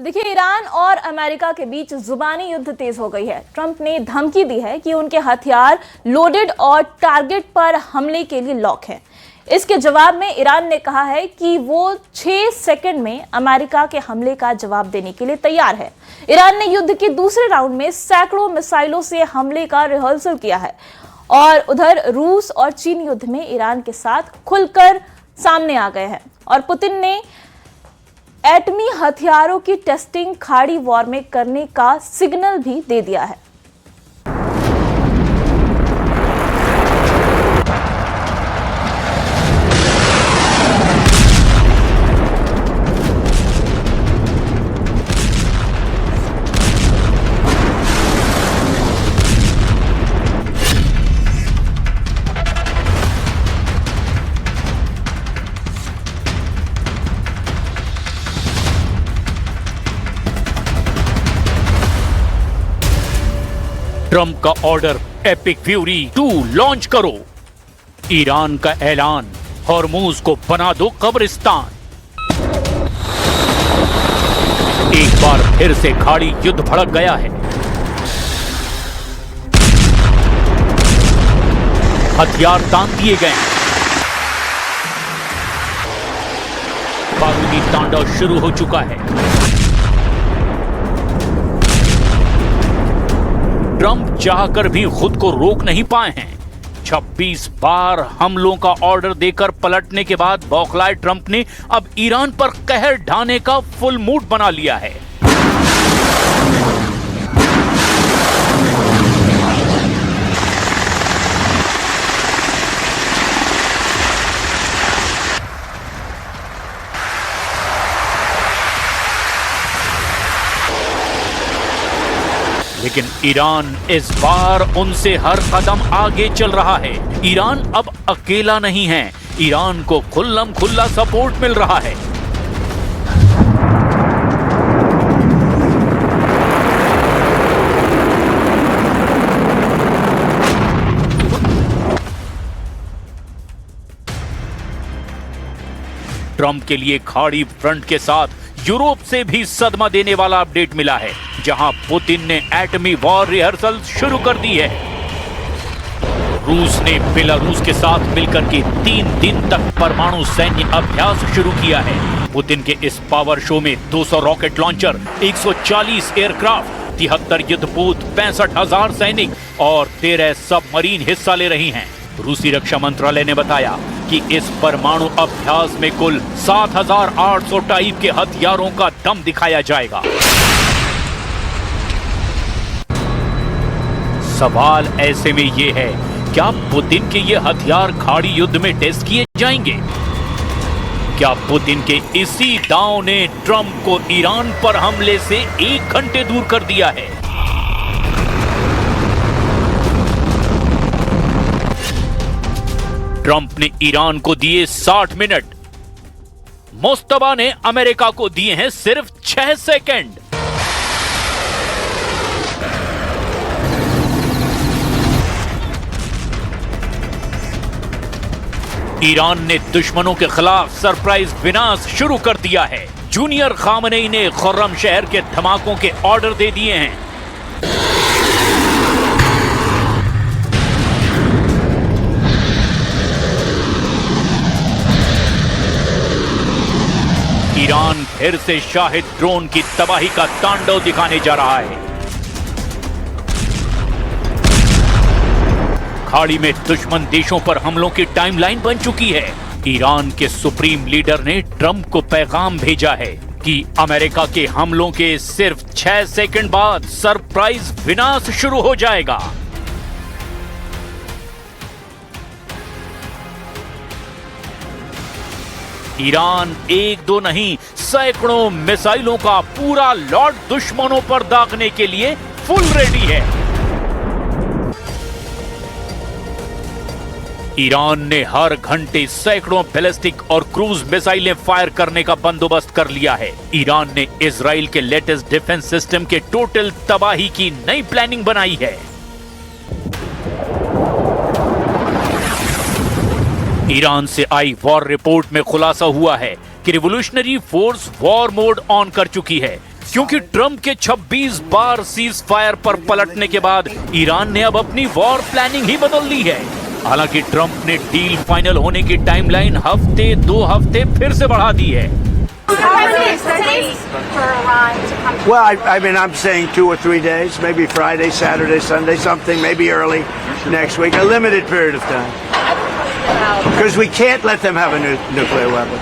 देखिए, ईरान और अमेरिका के बीच जुबानी युद्ध तेज हो गई है। ट्रंप ने धमकी दी है कि उनके हथियार लोडेड और टारगेट पर हमले के लिए लॉक हैं। इसके जवाब में ईरान ने कहा है कि वो 6 सेकंड में अमेरिका के हमले का जवाब देने के लिए तैयार है। ईरान ने युद्ध के दूसरे राउंड में सैकड़ों मिसाइलों से हमले का रिहर्सल किया है और उधर रूस और चीन युद्ध में ईरान के साथ खुलकर सामने आ गए हैं और पुतिन ने एटमी हथियारों की टेस्टिंग खाड़ी वॉर में करने का सिग्नल भी दे दिया है। ट्रंप का ऑर्डर एपिक फ्यूरी 2 लॉन्च करो। ईरान का ऐलान, हॉर्मूज को बना दो कब्रिस्तान। एक बार फिर से खाड़ी युद्ध भड़क गया है। हथियार तान दिए गए हैं। बारूदी तांडव शुरू हो चुका है। ट्रंप चाहकर भी खुद को रोक नहीं पाए हैं। 26 बार हमलों का ऑर्डर देकर पलटने के बाद बौखलाए ट्रंप ने अब ईरान पर कहर ढाने का फुल मूड बना लिया है। लेकिन ईरान इस बार उनसे हर कदम आगे चल रहा है। ईरान अब अकेला नहीं है। ईरान को खुल्लम खुल्ला सपोर्ट मिल रहा है। ट्रंप के लिए खाड़ी फ्रंट के साथ यूरोप से भी सदमा देने वाला अपडेट मिला है, जहां पुतिन ने एटमी वॉर रिहर्सल शुरू कर दी है। रूस ने बेलारूस के साथ मिलकर के 3 दिन तक परमाणु सैन्य अभ्यास शुरू किया है। पुतिन के इस पावर शो में 200 रॉकेट लॉन्चर, 140 एयरक्राफ्ट, 73 युद्धपोत, 65,000 सैनिक और 13 सबमरीन हिस्सा ले रही हैं। रूसी रक्षा मंत्रालय ने बताया कि इस परमाणु अभ्यास में कुल 7,800 टाइप के हथियारों का दम दिखाया जाएगा। सवाल ऐसे में यह है, क्या पुतिन के ये हथियार खाड़ी युद्ध में टेस्ट किए जाएंगे? क्या पुतिन के इसी दांव ने ट्रंप को ईरान पर हमले से 1 घंटे दूर कर दिया है? ट्रंप ने ईरान को दिए 60 मिनट, मुस्तफा ने अमेरिका को दिए हैं सिर्फ 6 सेकंड। ईरान ने दुश्मनों के खिलाफ सरप्राइज विनाश शुरू कर दिया है। जूनियर खामनेई ने खुर्रम शहर के धमाकों के ऑर्डर दे दिए हैं। ईरान फिर से शाहिद ड्रोन की तबाही का तांडव दिखाने जा रहा है। खाड़ी में दुश्मन देशों पर हमलों की टाइमलाइन बन चुकी है। ईरान के सुप्रीम लीडर ने ट्रंप को पैगाम भेजा है कि अमेरिका के हमलों के सिर्फ 6 सेकंड बाद सरप्राइज विनाश शुरू हो जाएगा। ईरान 1-2 नहीं, सैकड़ों मिसाइलों का पूरा लॉट दुश्मनों पर दागने के लिए फुल रेडी है। ईरान ने हर घंटे सैकड़ों बैलिस्टिक और क्रूज मिसाइलें फायर करने का बंदोबस्त कर लिया है। ईरान ने इजराइल के लेटेस्ट डिफेंस सिस्टम के टोटल तबाही की नई प्लानिंग बनाई है। ईरान से आई वॉर रिपोर्ट में खुलासा हुआ है कि revolutionary force war mode on कर चुकी है। क्योंकि ट्रंप के 26 बार सीज फायर पर पलटने के बाद ईरान ने अब अपनी वॉर प्लानिंग ही बदल दी है। हालांकि ट्रंप ने डील फाइनल होने की टाइमलाइन हफ्ते 2 हफ्ते फिर से बढ़ा दी है। Well, I mean, I'm saying 2 or 3 days, maybe Friday, Saturday, Sunday, something, maybe early next week, a limited period of time. Because we can't let them have a nuclear weapon.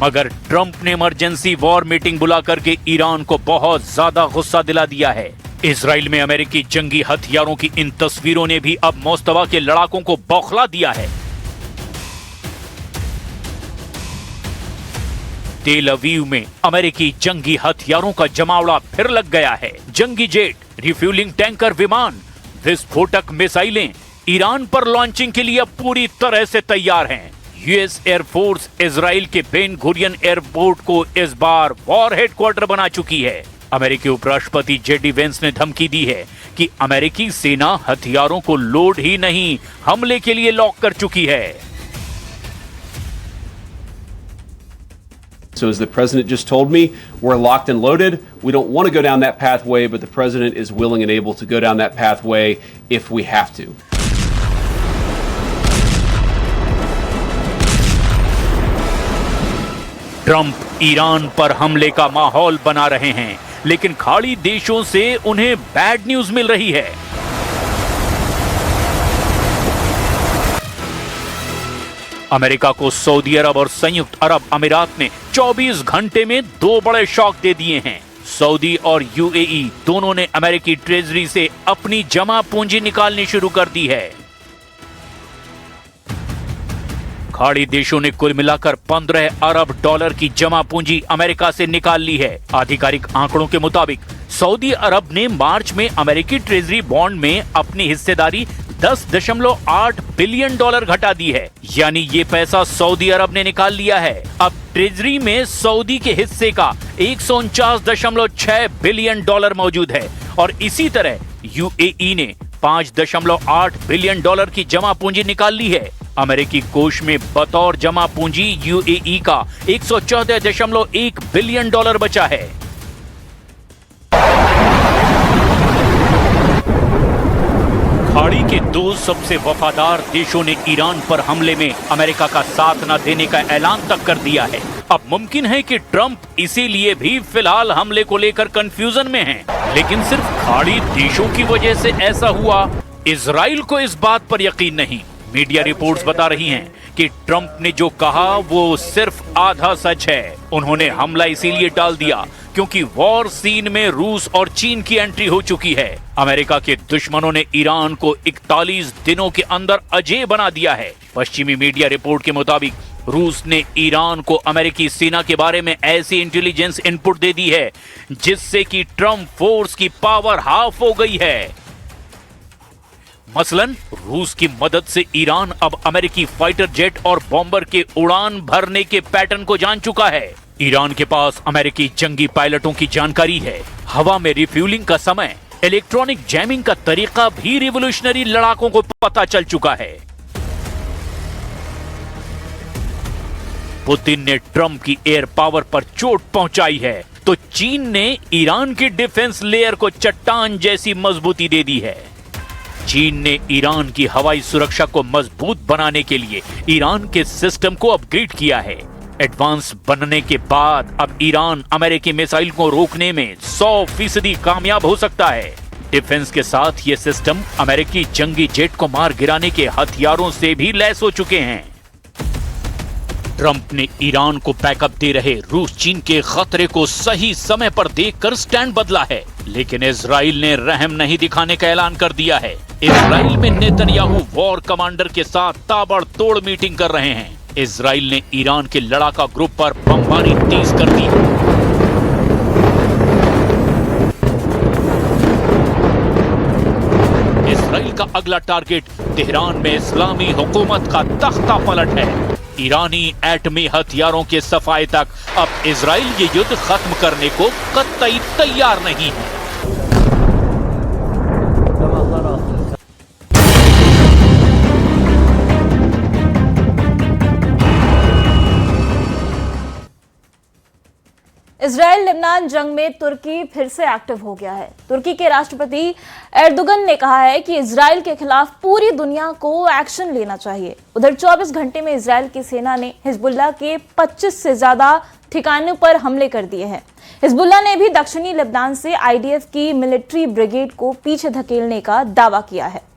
मगर Trump ने emergency war meeting बुला करके Iran को बहुत ज्यादा गुस्सा दिला दिया है। इजराइल में अमेरिकी जंगी हथियारों की इन तस्वीरों ने भी अब मोस्तफा के लड़ाकों को बौखला दिया है। तेल अवीव में अमेरिकी जंगी हथियारों का जमावड़ा फिर लग गया है। जंगी जेट, रिफ्यूलिंग टैंकर, विमान, विस्फोटक मिसाइलें ईरान पर लॉन्चिंग के लिए अब पूरी तरह से तैयार हैं। यूएस एयरफोर्स इजराइल के बेन गुरियन एयरपोर्ट को इस बार वॉर हेडक्वार्टर बना चुकी है। अमेरिकी उपराष्ट्रपति जेडी वेंस ने धमकी दी है कि अमेरिकी सेना हथियारों को लोड ही नहीं, हमले के लिए लॉक कर चुकी है। So as the president just told me, we're locked and loaded. We don't want to go down that pathway, but the president is willing and able to go down that pathway if we have to. Trump Iran पर हमले का माहौल बना रहे हैं, लेकिन खाड़ी देशों से उन्हें बैड न्यूज मिल रही है। अमेरिका को सऊदी अरब और संयुक्त अरब अमीरात ने 24 घंटे में 2 बड़े शॉक दे दिए हैं। सऊदी और यूएई दोनों ने अमेरिकी ट्रेजरी से अपनी जमा पूंजी निकालनी शुरू कर दी है। खाड़ी देशों ने कुल मिलाकर 15 अरब डॉलर की जमा पूंजी अमेरिका से निकाल ली है। आधिकारिक आंकड़ों के मुताबिक सऊदी अरब ने मार्च में अमेरिकी ट्रेजरी बॉन्ड में अपनी हिस्सेदारी 10.8 बिलियन डॉलर घटा दी है। यानी ये पैसा सऊदी अरब ने निकाल लिया है। अब ट्रेजरी में सऊदी के हिस्से का 149.6 बिलियन डॉलर मौजूद है और इसी तरह यूएई ने 5.8 बिलियन डॉलर की जमा पूंजी निकाल ली है। अमेरिकी कोष में बतौर जमा पूंजी यूएई का 114.1 बिलियन डॉलर बचा है। खाड़ी के 2 सबसे वफादार देशों ने ईरान पर हमले में अमेरिका का साथ न देने का ऐलान तक कर दिया है। अब मुमकिन है कि ट्रंप इसीलिए भी फिलहाल हमले को लेकर कंफ्यूजन में हैं। लेकिन सिर्फ खाड़ी देशों की वजह से ऐसा हुआ, इजराइल को इस बात पर यकीन नहीं। मीडिया रिपोर्ट्स बता रही हैं कि ट्रंप ने जो कहा वो सिर्फ आधा सच है। उन्होंने हमला इसीलिए टाल दिया क्योंकि वॉर सीन में रूस और चीन की एंट्री हो चुकी है। अमेरिका के दुश्मनों ने ईरान को 41 दिनों के अंदर अजेय बना दिया है। पश्चिमी मीडिया रिपोर्ट के मुताबिक रूस ने ईरान को अमेरिकी सेना के बारे में ऐसी इंटेलिजेंस इनपुट दे दी है जिससे कि ट्रंप फोर्स की पावर हाफ हो गई है। मसलन रूस की मदद से ईरान अब अमेरिकी फाइटर जेट और बॉम्बर के उड़ान भरने के पैटर्न को जान चुका है। ईरान के पास अमेरिकी जंगी पायलटों की जानकारी है। हवा में रिफ्यूलिंग का समय, इलेक्ट्रॉनिक जैमिंग का तरीका भी रिवॉल्यूशनरी लड़ाकों को पता चल चुका है। पुतिन ने ट्रंप की एयर पावर पर चोट पहुंचाई है तो चीन ने ईरान की डिफेंस लेयर को चट्टान जैसी मजबूती दे दी है। चीन ने ईरान की हवाई सुरक्षा को मजबूत बनाने के लिए ईरान के सिस्टम को अपग्रेड किया है। एडवांस बनने के बाद अब ईरान अमेरिकी मिसाइल को रोकने में 100% कामयाब हो सकता है। डिफेंस के साथ ये सिस्टम अमेरिकी जंगी जेट को मार गिराने के हथियारों से भी लैस हो चुके हैं। ट्रंप ने ईरान को बैकअप दे रहे रूस चीन के खतरे को सही समय पर देखकर स्टैंड बदला है, लेकिन इजराइल ने रहम नहीं दिखाने का ऐलान कर दिया है। इजराइल में नेतन्याहू वॉर कमांडर के साथ ताबड़तोड़ मीटिंग कर रहे हैं। इजराइल ने ईरान के लड़ाका ग्रुप पर बमबारी तेज कर दी। इजराइल का अगला टारगेट तेहरान में इस्लामी हुकूमत का तख्ता पलट है। ईरानी एटमी हथियारों के सफाए तक अब इजराइल ये युद्ध खत्म करने को कतई तैयार नहीं है। इजराइल लेबनान जंग में तुर्की फिर से एक्टिव हो गया है। तुर्की के राष्ट्रपति एर्दोगन ने कहा है कि इजराइल के खिलाफ पूरी दुनिया को एक्शन लेना चाहिए। उधर 24 घंटे में इजराइल की सेना ने हिजबुल्लाह के 25 से ज्यादा ठिकानों पर हमले कर दिए हैं। हिजबुल्लाह ने भी दक्षिणी लेबनान से आईडीएफ की मिलिट्री ब्रिगेड को पीछे धकेलने का दावा किया है।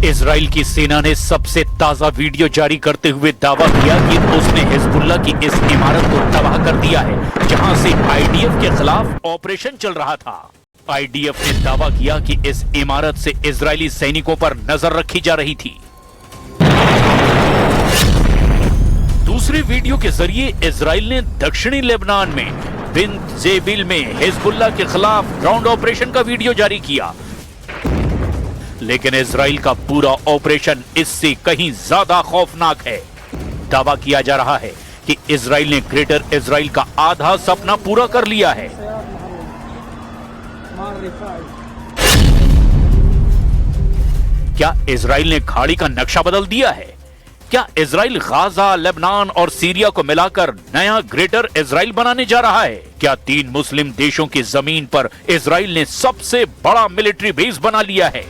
इजराइल की सेना ने सबसे ताजा वीडियो जारी करते हुए दावा किया कि उसने हिजबुल्लाह की इस इमारत को तबाह कर दिया है, जहां से आईडीएफ के खिलाफ ऑपरेशन चल रहा था। आईडीएफ ने दावा किया कि इस इमारत से इजरायली सैनिकों पर नजर रखी जा रही थी। दूसरे वीडियो के जरिए इजराइल ने दक्षिणी लेबनान में बिन्त जेबिल में हिजबुल्लाह के खिलाफ ग्राउंड ऑपरेशन का वीडियो जारी किया, लेकिन इजराइल का पूरा ऑपरेशन इससे कहीं ज्यादा खौफनाक है। दावा किया जा रहा है कि इजराइल ने ग्रेटर इजराइल का आधा सपना पूरा कर लिया है। क्या इजराइल ने खाड़ी का नक्शा बदल दिया है? क्या इजराइल गाजा, लेबनान और सीरिया को मिलाकर नया ग्रेटर इजराइल बनाने जा रहा है? क्या 3 मुस्लिम देशों की जमीन पर इजराइल ने सबसे बड़ा मिलिट्री बेस बना लिया है?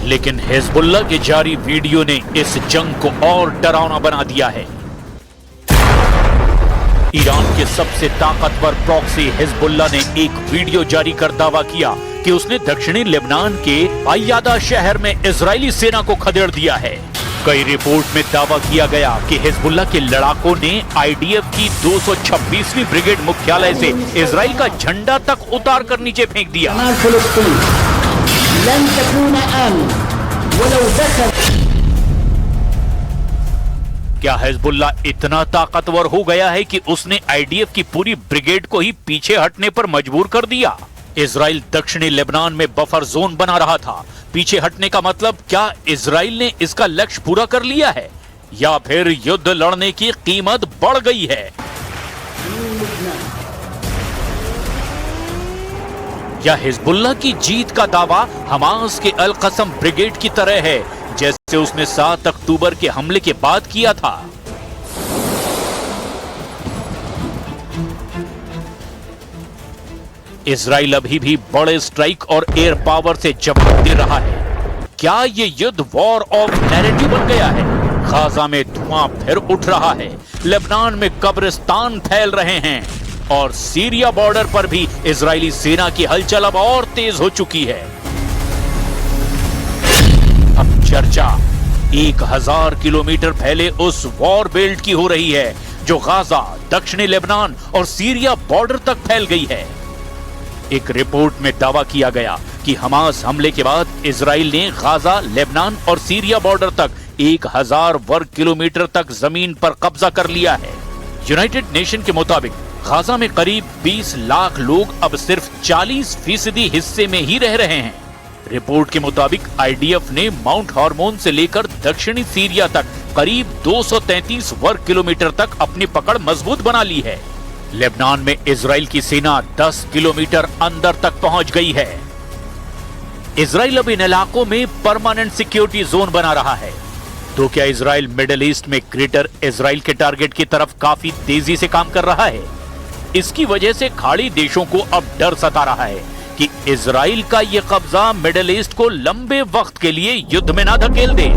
लेकिन हिजबुल्लाह के जारी वीडियो ने इस जंग को और डरावना बना दिया है। ईरान के सबसे ताकतवर प्रॉक्सी हिजबुल्लाह ने एक वीडियो जारी कर दावा किया कि उसने दक्षिणी लेबनान के अय्यादा शहर में इजरायली सेना को खदेड़ दिया है। कई रिपोर्ट में दावा किया गया कि हिजबुल्लाह के लड़ाकों ने आईडीएफ की 226वीं ब्रिगेड मुख्यालय से इजराइल का झंडा तक उतार कर नीचे फेंक दिया। क्या हिजबुल्लाह इतना ताकतवर हो गया है कि उसने आईडीएफ की पूरी ब्रिगेड को ही पीछे हटने पर मजबूर कर दिया? इजराइल दक्षिणी लेबनान में बफर जोन बना रहा था। पीछे हटने का मतलब क्या इजराइल ने इसका लक्ष्य पूरा कर लिया है या फिर युद्ध लड़ने की कीमत बढ़ गई है? क्या हिजबुल्लाह की जीत का दावा हमास के अल कसम ब्रिगेड की तरह है, जैसे उसने 7 अक्टूबर के हमले के बाद किया था? इजराइल अभी भी बड़े स्ट्राइक और एयर पावर से जवाब दे रहा है। क्या ये युद्ध वॉर ऑफ नैरेटिव बन गया है? गाजा में धुआं फिर उठ रहा है, लेबनान में कब्रिस्तान फैल रहे हैं और सीरिया बॉर्डर पर भी इजरायली सेना की हलचल अब और तेज हो चुकी है। अब चर्चा 1000 किलोमीटर फैले उस वॉर बेल्ट की हो रही है जो गाजा, दक्षिणी लेबनान और सीरिया बॉर्डर तक फैल गई है। एक रिपोर्ट में दावा किया गया कि हमास हमले के बाद इजराइल ने गाजा, लेबनान और सीरिया बॉर्डर तक 1000 वर्ग किलोमीटर तक जमीन पर कब्जा कर लिया है। यूनाइटेड नेशन के मुताबिक गाजा में करीब 20 लाख लोग अब सिर्फ 40% हिस्से में ही रह रहे हैं। रिपोर्ट के मुताबिक आईडीएफ ने माउंट हार्मोन से लेकर दक्षिणी सीरिया तक करीब 233 वर्ग किलोमीटर तक अपनी पकड़ मजबूत बना ली है। लेबनान में इजराइल की सेना 10 किलोमीटर अंदर तक पहुंच गई है। इजराइल अब इन इलाकों में परमानेंट सिक्योरिटी जोन बना रहा है। तो क्या इजराइल मिडिल ईस्ट में ग्रेटर इजराइल के टारगेट की तरफ काफी तेजी से काम कर रहा है? इसकी वजह से खाड़ी देशों को अब डर सता रहा है कि इजराइल का यह कब्जा मिडिल ईस्ट को लंबे वक्त के लिए युद्ध में ना धकेल दे।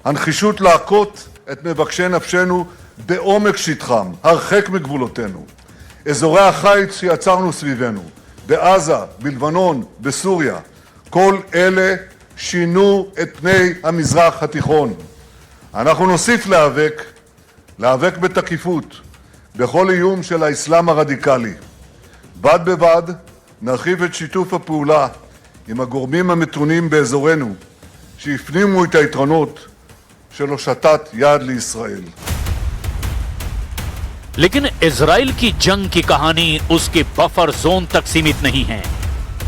הנחישות להכות את מבקשי נפשנו בעומק שטחם, הרחק מגבולותינו. אזורי החיץ שיצרנו סביבנו, בעזה, בלבנון, בסוריה, כל אלה שינו את פני המזרח התיכון. אנחנו נוסיף להיאבק בתקיפות בכל איום של האסלאם הרדיקלי. בד בבד נרחיב את שיתוף הפעולה עם הגורמים המתונים באזורנו שהפנימו את היתרונות של הושטת יד לישראל. लेकिन इजराइल की जंग की कहानी उसके बफर जोन तक सीमित नहीं है।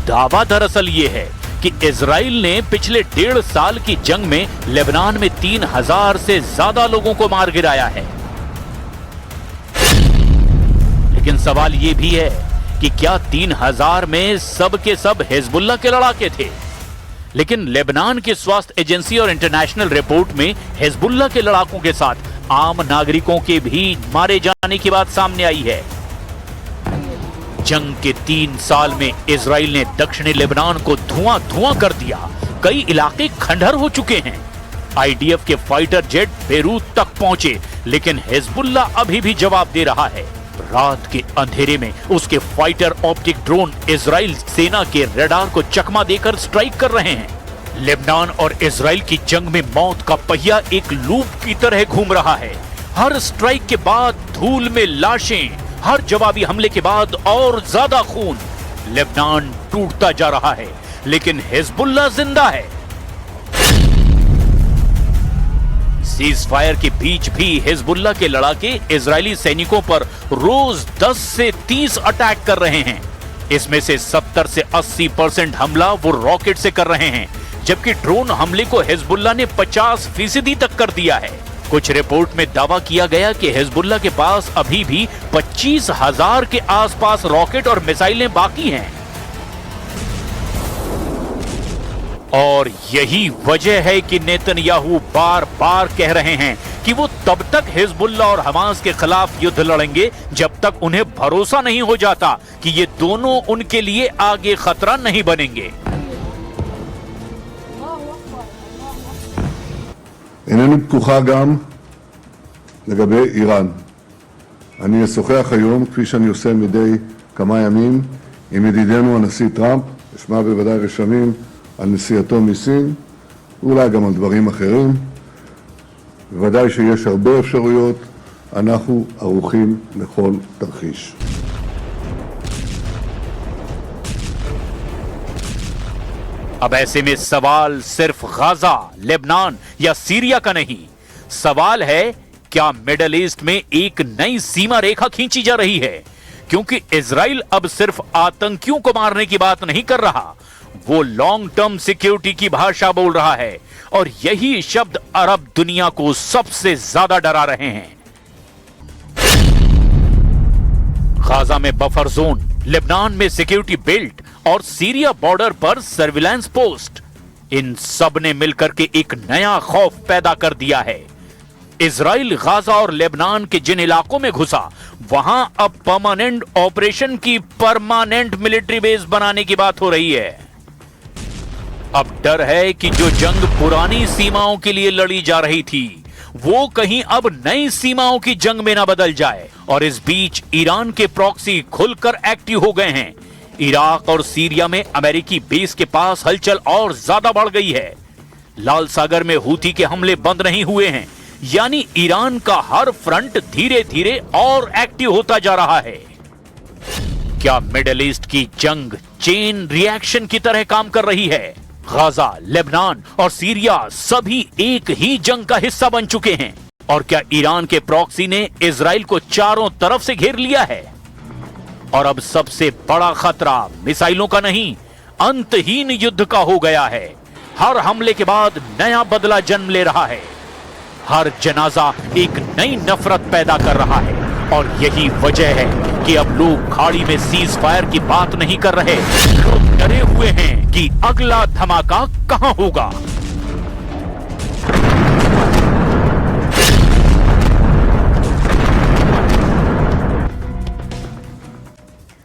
दावा दरअसल ये है कि इजराइल ने पिछले 1.5 साल की जंग में लेबनान में 3000 से ज्यादा लोगों को मार गिराया है। लेकिन सवाल यह भी है कि क्या 3000 में सब के सब हिजबुल्लाह के लड़ाके थे? लेकिन लेबनान की स्वास्थ्य एजेंसी और इंटरनेशनल रिपोर्ट में हिजबुल्लाह के लड़ाकों के साथ आम नागरिकों के भी मारे जाने की बात सामने आई है। जंग के 3 साल में इजराइल ने दक्षिणी लेबनान को धुआं धुआं कर दिया। कई इलाके खंडहर हो चुके हैं। आईडीएफ के फाइटर जेट बेरूत तक पहुंचे, लेकिन हिजबुल्लाह अभी भी जवाब दे रहा है। रात के अंधेरे में उसके फाइटर ऑप्टिक ड्रोन इजराइल सेना के रडार को चकमा देकर स्ट्राइक कर रहे हैं। लेबनान और इजराइल की जंग में मौत का पहिया एक लूप की तरह घूम रहा है। हर स्ट्राइक के बाद धूल में लाशें, हर जवाबी हमले के बाद और ज्यादा खून। लेबनान टूटता जा रहा है, लेकिन हिजबुल्लाह जिंदा है। सीज फायर के बीच भी हिजबुल्लाह के लड़ाके इजरायली सैनिकों पर रोज 10 से 30 अटैक कर रहे हैं। इसमें से 70 से 80% हमला वो रॉकेट से कर रहे हैं, जबकि ड्रोन हमले को हिजबुल्लाह ने 50% तक कर दिया है। कुछ रिपोर्ट में दावा किया गया कि हिजबुल्लाह के पास अभी भी 25,000 के आसपास रॉकेट और मिसाइलें बाकी हैं। और यही वजह है कि नेतन्याहू बार बार कह रहे हैं कि वो तब तक हिजबुल्लाह और हमास के खिलाफ युद्ध लड़ेंगे जब तक उन्हें भरोसा नहीं हो जाता कि ये दोनों उनके लिए आगे खतरा नहीं बनेंगे। אינני פתוחה גם לגבי איראן. אני אשוחח היום, כפי שאני עושה מדי כמה ימים, עם ידידנו הנשיא טראמפ, אשמע בוודאי רשמים על נסיעתו מסין, ואולי גם על דברים אחרים. בוודאי שיש הרבה אפשרויות, אנחנו ערוכים לכל תרחיש. अब ऐसे में सवाल सिर्फ गाजा, लेबनान या सीरिया का नहीं, सवाल है क्या मिडिल ईस्ट में एक नई सीमा रेखा खींची जा रही है? क्योंकि इजराइल अब सिर्फ आतंकियों को मारने की बात नहीं कर रहा, वो लॉन्ग टर्म सिक्योरिटी की भाषा बोल रहा है, और यही शब्द अरब दुनिया को सबसे ज्यादा डरा रहे हैं। गाजा में बफर जोन, लेबनान में सिक्योरिटी बेल्ट और सीरिया बॉर्डर पर सर्विलांस पोस्ट, इन सब ने मिलकर के एक नया खौफ पैदा कर दिया है। इजराइल गाजा और लेबनान के जिन इलाकों में घुसा, वहां अब परमानेंट ऑपरेशन की परमानेंट मिलिट्री बेस बनाने की बात हो रही है। अब डर है कि जो जंग पुरानी सीमाओं के लिए लड़ी जा रही थी, वो कहीं अब नई सीमाओं की जंग में ना बदल जाए। और इस बीच ईरान के प्रॉक्सी खुलकर एक्टिव हो गए हैं। इराक और सीरिया में अमेरिकी बेस के पास हलचल और ज्यादा बढ़ गई है। लाल सागर में हूथी के हमले बंद नहीं हुए हैं, यानी ईरान का हर फ्रंट धीरे धीरे और एक्टिव होता जा रहा है। क्या मिडिल ईस्ट की जंग चेन रिएक्शन की तरह काम कर रही है? गाजा, लेबनान और सीरिया सभी एक ही जंग का हिस्सा बन चुके हैं। और क्या ईरान के प्रॉक्सी ने इजराइल को चारों तरफ से घेर लिया है? और अब सबसे बड़ा खतरा मिसाइलों का नहीं, अंतहीन युद्ध का हो गया है। हर हमले के बाद नया बदला जन्म ले रहा है। हर जनाजा एक नई नफरत पैदा कर रहा है। और यही वजह है कि अब लोग खाड़ी में सीज फायर की बात नहीं कर रहे, लोग डरे हुए हैं कि अगला धमाका कहां होगा।